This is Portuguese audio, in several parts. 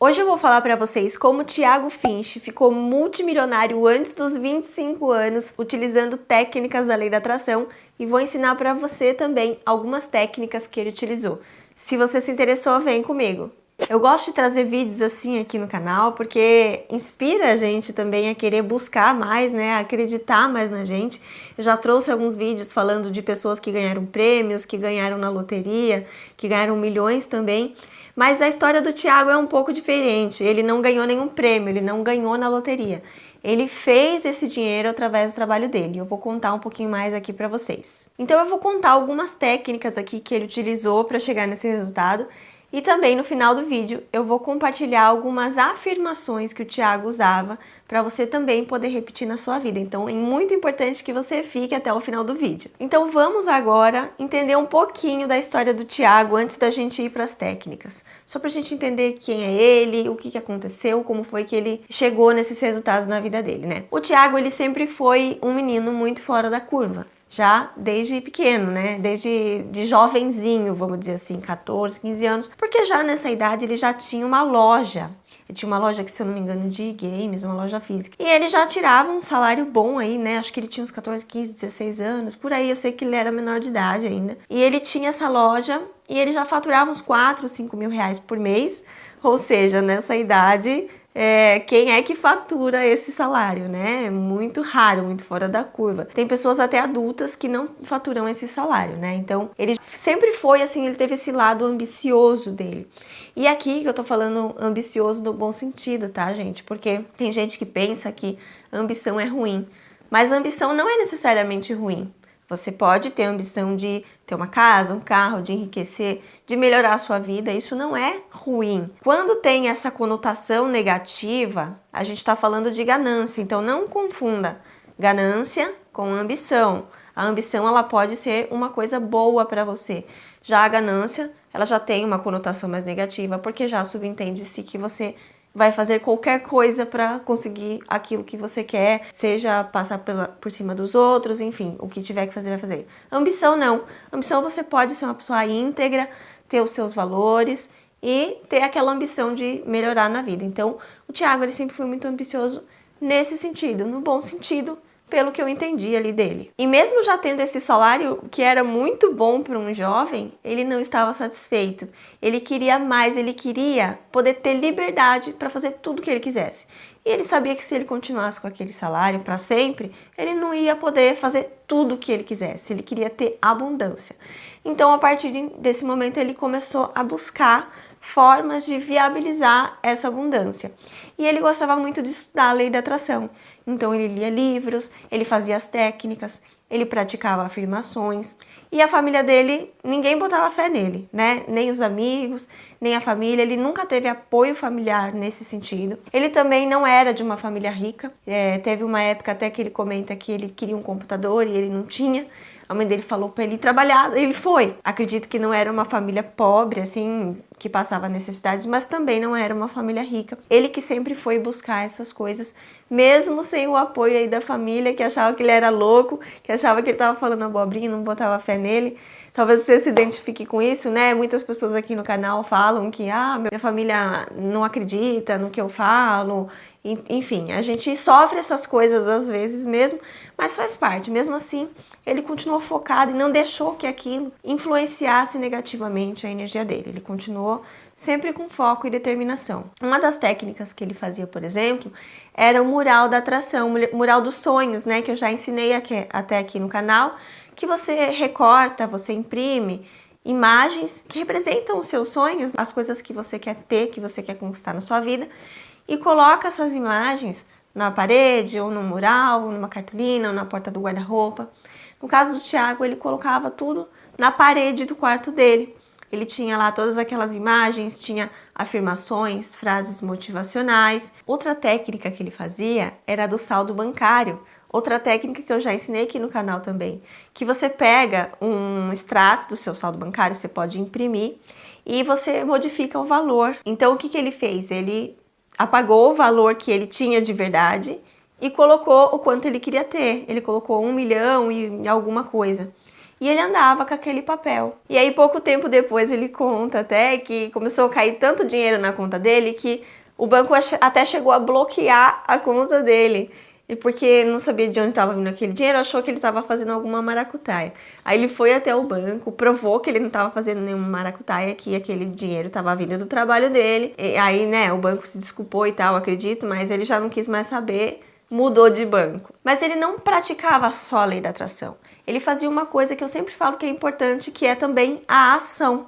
Hoje eu vou falar para vocês como o Thiago Finch ficou multimilionário antes dos 25 anos utilizando técnicas da lei da atração e vou ensinar para você também algumas técnicas que ele utilizou. Se você se interessou, vem comigo. Eu gosto de trazer vídeos assim aqui no canal porque inspira a gente também a querer buscar mais, né, a acreditar mais na gente. Eu já trouxe alguns vídeos falando de pessoas que ganharam prêmios, que ganharam na loteria, que ganharam milhões também. Mas a história do Thiago é um pouco diferente. Ele não ganhou nenhum prêmio, ele não ganhou na loteria. Ele fez esse dinheiro através do trabalho dele. Eu vou contar um pouquinho mais aqui para vocês. Então eu vou contar algumas técnicas aqui que ele utilizou para chegar nesse resultado. E também no final do vídeo eu vou compartilhar algumas afirmações que o Thiago usava para você também poder repetir na sua vida. Então é muito importante que você fique até o final do vídeo. Então vamos agora entender um pouquinho da história do Thiago antes da gente ir para as técnicas. Só para a gente entender quem é ele, o que aconteceu, como foi que ele chegou nesses resultados na vida dele, né? O Thiago, ele sempre foi um menino muito fora da curva. Já desde pequeno, né? Desde de jovenzinho, vamos dizer assim, 14, 15 anos. Porque já nessa idade ele já tinha uma loja. Ele tinha uma loja que, se eu não me engano, de games, uma loja física. E ele já tirava um salário bom aí, né? Acho que ele tinha uns 14, 15, 16 anos. Por aí, eu sei que ele era menor de idade ainda. E ele tinha essa loja e ele já faturava uns 4, 5 mil reais por mês. Ou seja, nessa idade... quem é que fatura esse salário, né? É muito raro, muito fora da curva. Tem pessoas até adultas que não faturam esse salário, né? Então, ele sempre foi assim, ele teve esse lado ambicioso dele. E aqui que eu tô falando ambicioso no bom sentido, tá, gente? Porque tem gente que pensa que ambição é ruim, mas ambição não é necessariamente ruim. Você pode ter a ambição de ter uma casa, um carro, de enriquecer, de melhorar a sua vida. Isso não é ruim. Quando tem essa conotação negativa, a gente está falando de ganância. Então não confunda ganância com ambição. A ambição, ela pode ser uma coisa boa para você. Já a ganância, ela já tem uma conotação mais negativa, porque já subentende-se que você vai fazer qualquer coisa para conseguir aquilo que você quer, seja passar por cima dos outros, enfim, o que tiver que fazer, vai fazer. Ambição não. Ambição, você pode ser uma pessoa íntegra, ter os seus valores e ter aquela ambição de melhorar na vida. Então, o Thiago, ele sempre foi muito ambicioso nesse sentido, no bom sentido, pelo que eu entendi ali dele. E mesmo já tendo esse salário que era muito bom para um jovem, ele não estava satisfeito. Ele queria mais, ele queria poder ter liberdade para fazer tudo o que ele quisesse. E ele sabia que se ele continuasse com aquele salário para sempre, ele não ia poder fazer tudo o que ele quisesse. Ele queria ter abundância. Então, a partir desse momento, ele começou a buscar formas de viabilizar essa abundância. E ele gostava muito de estudar a lei da atração. Então ele lia livros, ele fazia as técnicas, ele praticava afirmações. E a família dele, ninguém botava fé nele, né? Nem os amigos, nem a família. Ele nunca teve apoio familiar nesse sentido. Ele também não era de uma família rica. Teve uma época até que ele comenta que ele queria um computador e ele não tinha. A mãe dele falou para ele trabalhar, ele foi. Acredito que não era uma família pobre, assim, que passava necessidades, mas também não era uma família rica. Ele que sempre foi buscar essas coisas, mesmo sem o apoio aí da família, que achava que ele era louco, que achava que ele estava falando abobrinha, não botava fé nele. Talvez você se identifique com isso, né? Muitas pessoas aqui no canal falam que minha família não acredita no que eu falo. Enfim, a gente sofre essas coisas às vezes mesmo, mas faz parte. Mesmo assim, ele continuou focado e não deixou que aquilo influenciasse negativamente a energia dele. Ele continuou sempre com foco e determinação. Uma das técnicas que ele fazia, por exemplo, era o mural da atração, o mural dos sonhos, né? Que eu já ensinei até aqui no canal, que você recorta, você imprime imagens que representam os seus sonhos, as coisas que você quer ter, que você quer conquistar na sua vida, e coloca essas imagens na parede, ou no mural, ou numa cartolina, ou na porta do guarda-roupa. No caso do Thiago, ele colocava tudo na parede do quarto dele. Ele tinha lá todas aquelas imagens, tinha afirmações, frases motivacionais. Outra técnica que ele fazia era a do saldo bancário. Outra técnica que eu já ensinei aqui no canal também, que você pega um extrato do seu saldo bancário, você pode imprimir e você modifica o valor. Então, o que ele fez? Ele apagou o valor que ele tinha de verdade e colocou o quanto ele queria ter. Ele colocou 1 milhão e alguma coisa. E ele andava com aquele papel. E aí, pouco tempo depois, ele conta até que começou a cair tanto dinheiro na conta dele que o banco até chegou a bloquear a conta dele. E porque não sabia de onde estava vindo aquele dinheiro, achou que ele estava fazendo alguma maracutaia. Aí ele foi até o banco, provou que ele não estava fazendo nenhuma maracutaia, que aquele dinheiro estava vindo do trabalho dele. E aí, né, o banco se desculpou e tal, acredito, mas ele já não quis mais saber, mudou de banco. Mas ele não praticava só a lei da atração. Ele fazia uma coisa que eu sempre falo que é importante, que é também a ação.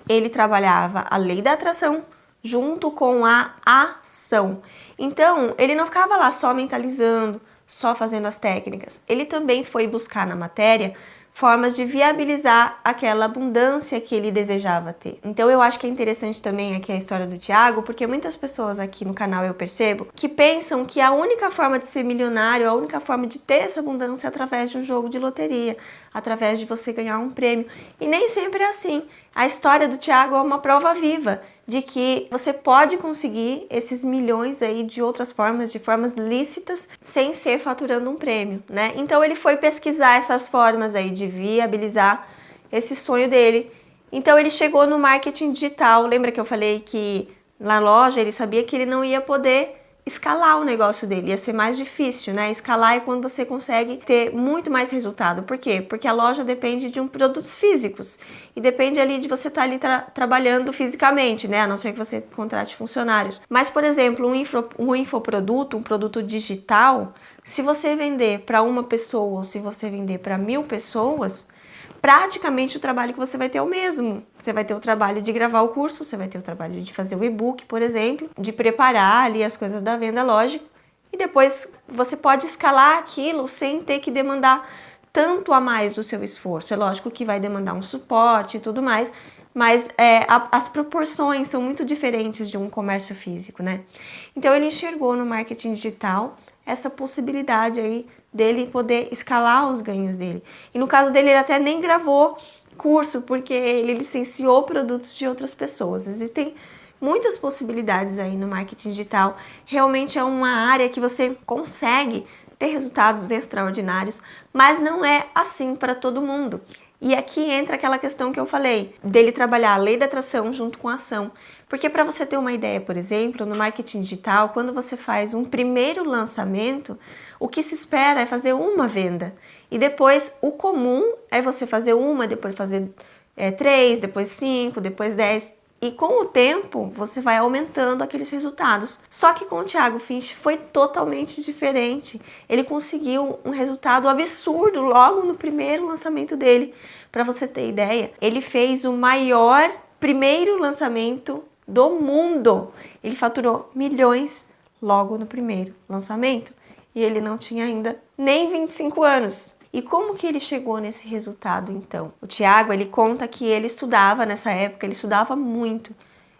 Ele trabalhava a lei da atração junto com a ação. Então, ele não ficava lá só mentalizando, só fazendo as técnicas. Ele também foi buscar na matéria formas de viabilizar aquela abundância que ele desejava ter. Então eu acho que é interessante também aqui a história do Tiago, porque muitas pessoas aqui no canal eu percebo que pensam que a única forma de ser milionário, a única forma de ter essa abundância é através de um jogo de loteria, através de você ganhar um prêmio. E nem sempre é assim. A história do Tiago é uma prova viva de que você pode conseguir esses milhões aí de outras formas, de formas lícitas, sem ser faturando um prêmio, né? Então ele foi pesquisar essas formas aí de viabilizar esse sonho dele. Então ele chegou no marketing digital. Lembra que eu falei que na loja ele sabia que ele não ia poder escalar o negócio dele, ia ser mais difícil, né? Escalar é quando você consegue ter muito mais resultado. Por quê? Porque a loja depende de produtos físicos e depende ali de você estar ali trabalhando fisicamente, né? A não ser que você contrate funcionários. Mas, por exemplo, um infoproduto, um produto digital, se você vender para uma pessoa ou se você vender para 1000 pessoas, praticamente o trabalho que você vai ter é o mesmo. Você vai ter o trabalho de gravar o curso, você vai ter o trabalho de fazer o e-book, por exemplo, de preparar ali as coisas da venda, lógico, e depois você pode escalar aquilo sem ter que demandar tanto a mais do seu esforço. É lógico que vai demandar um suporte e tudo mais, mas as proporções são muito diferentes de um comércio físico, né? Então ele enxergou no marketing digital essa possibilidade aí dele poder escalar os ganhos dele. E no caso dele, ele até nem gravou curso, porque ele licenciou produtos de outras pessoas. Existem muitas possibilidades aí no marketing digital. Realmente é uma área que você consegue ter resultados extraordinários, mas não é assim para todo mundo. E aqui entra aquela questão que eu falei, dele trabalhar a lei da atração junto com a ação. Porque para você ter uma ideia, por exemplo, no marketing digital, quando você faz um primeiro lançamento, o que se espera é fazer uma venda. E depois, o comum é você fazer uma, depois fazer 3, depois 5, depois 10. E com o tempo, você vai aumentando aqueles resultados. Só que com o Thiago Finch foi totalmente diferente. Ele conseguiu um resultado absurdo logo no primeiro lançamento dele. Para você ter ideia, ele fez o maior primeiro lançamento do mundo. Ele faturou milhões logo no primeiro lançamento. E ele não tinha ainda nem 25 anos. E como que ele chegou nesse resultado, então? O Tiago, ele conta que ele estudava nessa época, ele estudava muito.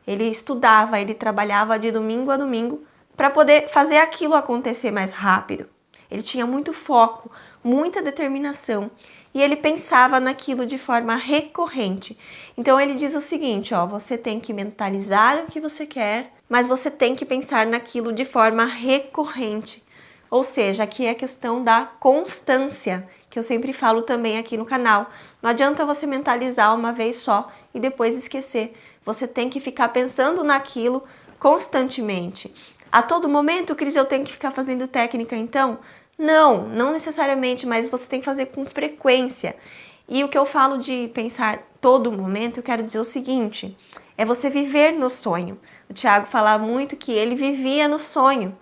Ele estudava, ele trabalhava de domingo a domingo para poder fazer aquilo acontecer mais rápido. Ele tinha muito foco, muita determinação e ele pensava naquilo de forma recorrente. Então ele diz o seguinte, ó, você tem que mentalizar o que você quer, mas você tem que pensar naquilo de forma recorrente. Ou seja, aqui é a questão da constância, que eu sempre falo também aqui no canal. Não adianta você mentalizar uma vez só e depois esquecer. Você tem que ficar pensando naquilo constantemente. A todo momento, Cris, eu tenho que ficar fazendo técnica, então? Não necessariamente, mas você tem que fazer com frequência. E o que eu falo de pensar todo momento, eu quero dizer o seguinte, é você viver no sonho. O Tiago fala muito que ele vivia no sonho,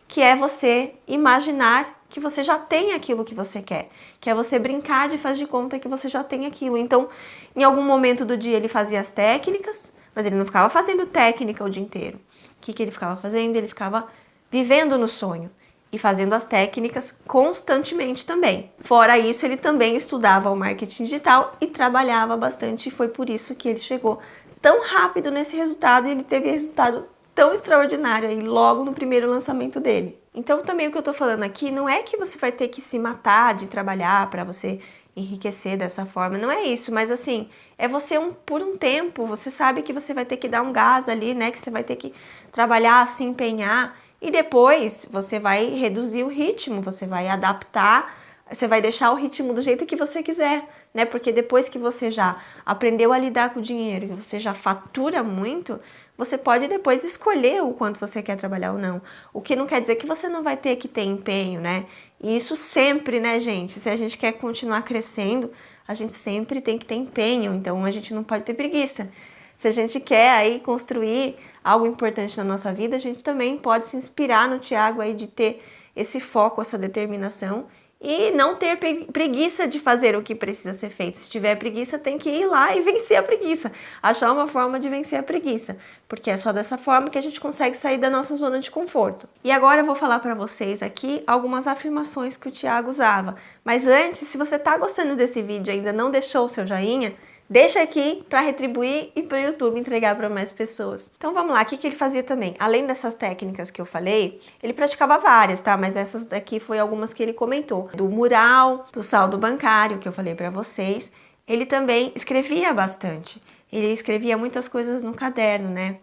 que é você imaginar que você já tem aquilo que você quer, que é você brincar de fazer de conta que você já tem aquilo. Então, em algum momento do dia ele fazia as técnicas, mas ele não ficava fazendo técnica o dia inteiro. O que ele ficava fazendo? Ele ficava vivendo no sonho e fazendo as técnicas constantemente também. Fora isso, ele também estudava o marketing digital e trabalhava bastante, e foi por isso que ele chegou tão rápido nesse resultado e ele teve resultado tão extraordinário aí logo no primeiro lançamento dele. Então também o que eu tô falando aqui não é que você vai ter que se matar de trabalhar para você enriquecer dessa forma, não é isso, mas assim, é você por um tempo, você sabe que você vai ter que dar um gás ali, né, que você vai ter que trabalhar, se empenhar, e depois você vai reduzir o ritmo, você vai adaptar Você vai deixar o ritmo do jeito que você quiser, né? Porque depois que você já aprendeu a lidar com o dinheiro, que você já fatura muito, você pode depois escolher o quanto você quer trabalhar ou não. O que não quer dizer que você não vai ter que ter empenho, né? E isso sempre, né, gente? Se a gente quer continuar crescendo, a gente sempre tem que ter empenho, então a gente não pode ter preguiça. Se a gente quer aí construir algo importante na nossa vida, a gente também pode se inspirar no Thiago aí de ter esse foco, essa determinação e não ter preguiça de fazer o que precisa ser feito. Se tiver preguiça, tem que ir lá e vencer a preguiça. Achar uma forma de vencer a preguiça, porque é só dessa forma que a gente consegue sair da nossa zona de conforto. E agora eu vou falar para vocês aqui algumas afirmações que o Thiago usava. Mas antes, se você tá gostando desse vídeo e ainda não deixou o seu joinha, deixa aqui para retribuir e para o YouTube entregar para mais pessoas. Então vamos lá, o que ele fazia também? Além dessas técnicas que eu falei, ele praticava várias, tá? Mas essas daqui foi algumas que ele comentou. Do mural, do saldo bancário, que eu falei para vocês. Ele também escrevia bastante. Ele escrevia muitas coisas no caderno, né?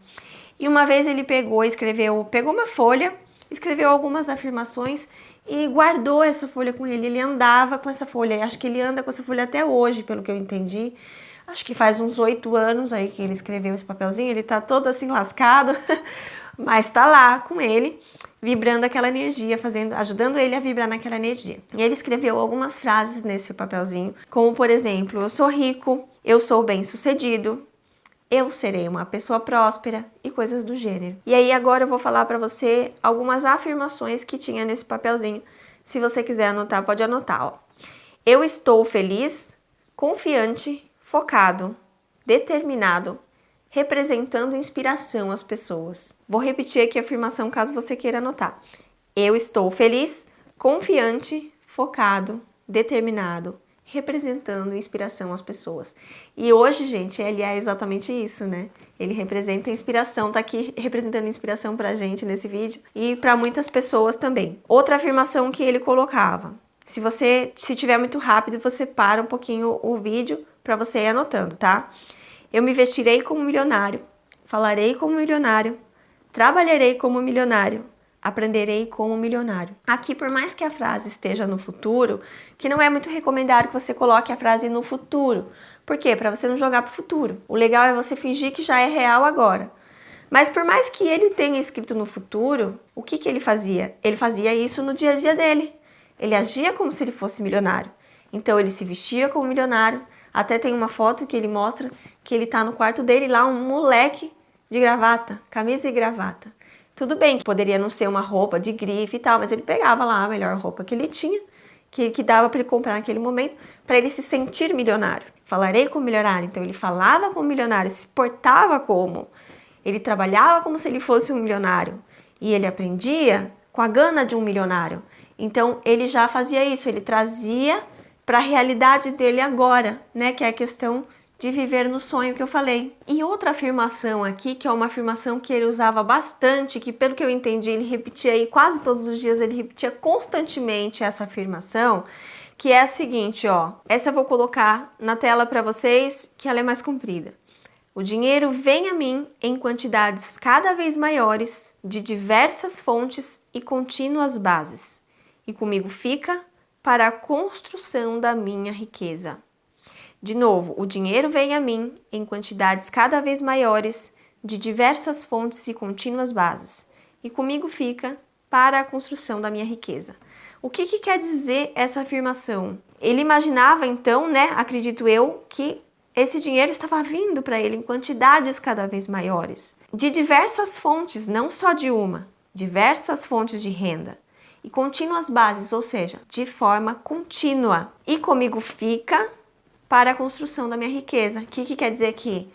E uma vez ele pegou uma folha, escreveu algumas afirmações e guardou essa folha com ele. Ele andava com essa folha. Acho que ele anda com essa folha até hoje, pelo que eu entendi. Acho que faz uns 8 anos aí que ele escreveu esse papelzinho, ele tá todo assim lascado, mas tá lá com ele, vibrando aquela energia, ajudando ele a vibrar naquela energia. E ele escreveu algumas frases nesse papelzinho, como por exemplo, eu sou rico, eu sou bem-sucedido, eu serei uma pessoa próspera e coisas do gênero. E aí agora eu vou falar para você algumas afirmações que tinha nesse papelzinho. Se você quiser anotar, pode anotar, ó. Eu estou feliz, confiante, focado, determinado, representando inspiração às pessoas. Vou repetir aqui a afirmação caso você queira anotar. Eu estou feliz, confiante, focado, determinado, representando inspiração às pessoas. E hoje, gente, ele é exatamente isso, né? Ele representa inspiração, tá aqui representando inspiração pra gente nesse vídeo e pra muitas pessoas também. Outra afirmação que ele colocava. Se tiver muito rápido, você para um pouquinho o vídeo para você ir anotando, tá? Eu me vestirei como milionário, falarei como milionário, trabalharei como milionário, aprenderei como milionário. Aqui, por mais que a frase esteja no futuro, que não é muito recomendado que você coloque a frase no futuro. Por quê? Para você não jogar pro futuro. O legal é você fingir que já é real agora. Mas por mais que ele tenha escrito no futuro, o que ele fazia? Ele fazia isso no dia a dia dele. Ele agia como se ele fosse milionário. Então ele se vestia como milionário. Até tem uma foto que ele mostra que ele tá no quarto dele lá, um moleque de gravata, camisa e gravata. Tudo bem que poderia não ser uma roupa de grife e tal, mas ele pegava lá a melhor roupa que ele tinha, que dava para ele comprar naquele momento, para ele se sentir milionário. Falarei como milionário. Então ele falava como milionário, se portava como. Ele trabalhava como se ele fosse um milionário. E ele aprendia com a gana de um milionário. Então ele já fazia isso, ele trazia para a realidade dele agora, né? Que é a questão de viver no sonho que eu falei. E outra afirmação aqui, que é uma afirmação que ele usava bastante, que pelo que eu entendi, ele repetia aí quase todos os dias, ele repetia constantemente essa afirmação, que é a seguinte, ó. Essa eu vou colocar na tela para vocês, que ela é mais comprida. O dinheiro vem a mim em quantidades cada vez maiores, de diversas fontes e contínuas bases. E comigo fica para a construção da minha riqueza. De novo, o dinheiro vem a mim em quantidades cada vez maiores, de diversas fontes e contínuas bases, e comigo fica para a construção da minha riqueza. O que quer dizer essa afirmação? Ele imaginava então, né, acredito eu, que esse dinheiro estava vindo para ele em quantidades cada vez maiores, de diversas fontes, não só de uma, diversas fontes de renda. E contínuas bases, ou seja, de forma contínua. E comigo fica para a construção da minha riqueza. O que quer dizer aqui?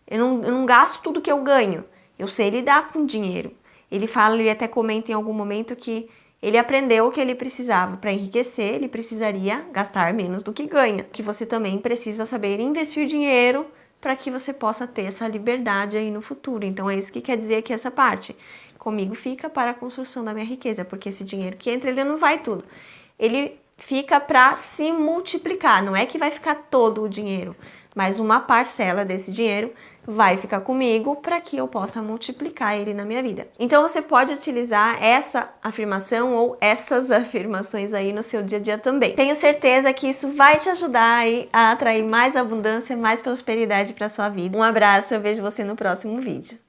Eu não gasto tudo que eu ganho. Eu sei lidar com dinheiro. Ele até comenta em algum momento que ele aprendeu o que ele precisava. Para enriquecer, ele precisaria gastar menos do que ganha. Que você também precisa saber investir dinheiro para que você possa ter essa liberdade aí no futuro. Então é isso que quer dizer aqui essa parte. Comigo fica para a construção da minha riqueza, porque esse dinheiro que entra, ele não vai tudo. Ele fica para se multiplicar, não é que vai ficar todo o dinheiro, mas uma parcela desse dinheiro vai ficar comigo para que eu possa multiplicar ele na minha vida. Então você pode utilizar essa afirmação ou essas afirmações aí no seu dia a dia também. Tenho certeza que isso vai te ajudar aí a atrair mais abundância, mais prosperidade para sua vida. Um abraço, eu vejo você no próximo vídeo.